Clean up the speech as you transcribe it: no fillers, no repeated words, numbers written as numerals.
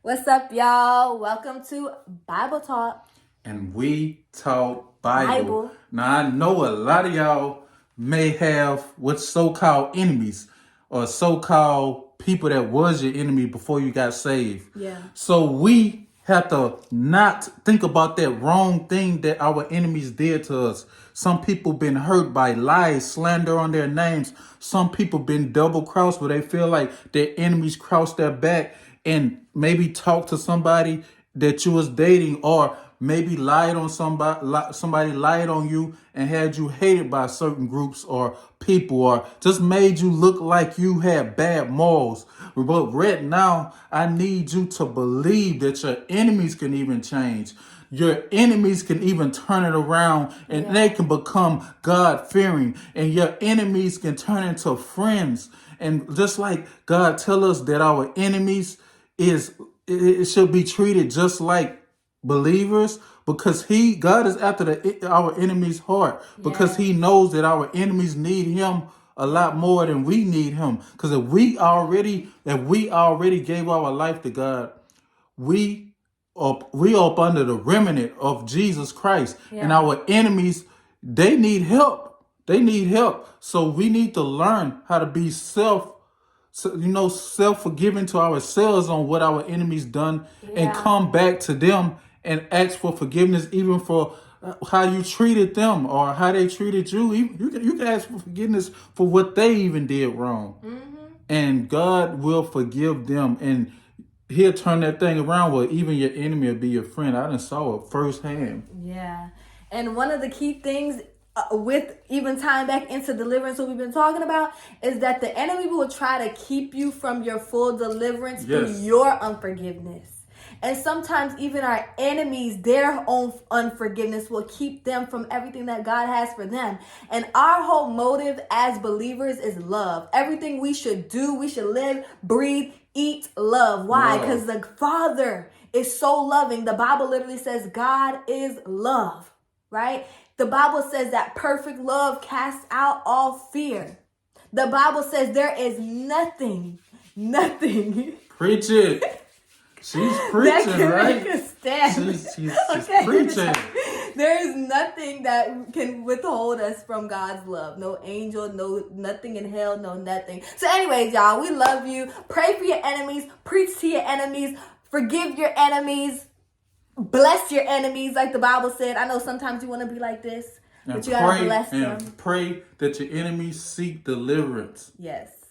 What's up, y'all? Welcome to Bible Talk. And we talk Bible. Bible. Now, I know a lot of y'all may have what's so-called enemies or so-called people that was your enemy before you got saved. Yeah. So we have to not think about that wrong thing that our enemies did to us. Some people been hurt by lies, slander on their names. Some people been double-crossed where they feel like their enemies crossed their back and maybe talk to somebody that you was dating, or maybe lied on somebody lied on you and had you hated by certain groups or people, or just made you look like you had bad morals. But right now, I need you to believe that your enemies can even change. Your enemies can even turn it around and they can become God-fearing, and your enemies can turn into friends. And just like God tell us that our enemies it should be treated just like believers, because God is after our enemies' heart, because he knows that our enemies need him a lot more than we need him. Because if we already gave our life to God, we up under the remnant of Jesus Christ, and our enemies, they need help. They need help. So we need to learn how to be self-forgiving to ourselves on what our enemies done, and come back to them and ask for forgiveness, even for how you treated them or how they treated you. You can ask for forgiveness for what they even did wrong, and God will forgive them, and he'll turn that thing around where even your enemy will be your friend. I done saw it firsthand. Yeah. And one of the key things with even tying back into deliverance, what we've been talking about, is that the enemy will try to keep you from your full deliverance through your unforgiveness. And sometimes even our enemies, their own unforgiveness will keep them from everything that God has for them. And our whole motive as believers is love. Everything we should do, we should live, breathe, eat, love. Why? Because the Father is so loving. The Bible literally says God is love, right? The Bible says that perfect love casts out all fear. The Bible says there is nothing. Preach it. She's preaching, right? She's preaching. There is nothing that can withhold us from God's love. No angel, nothing in hell, no nothing. So anyways, y'all, we love you. Pray for your enemies. Preach to your enemies. Forgive your enemies. Bless your enemies, like the Bible said. I know sometimes you want to be like this, but you gotta bless them. And pray that your enemies seek deliverance. Yes.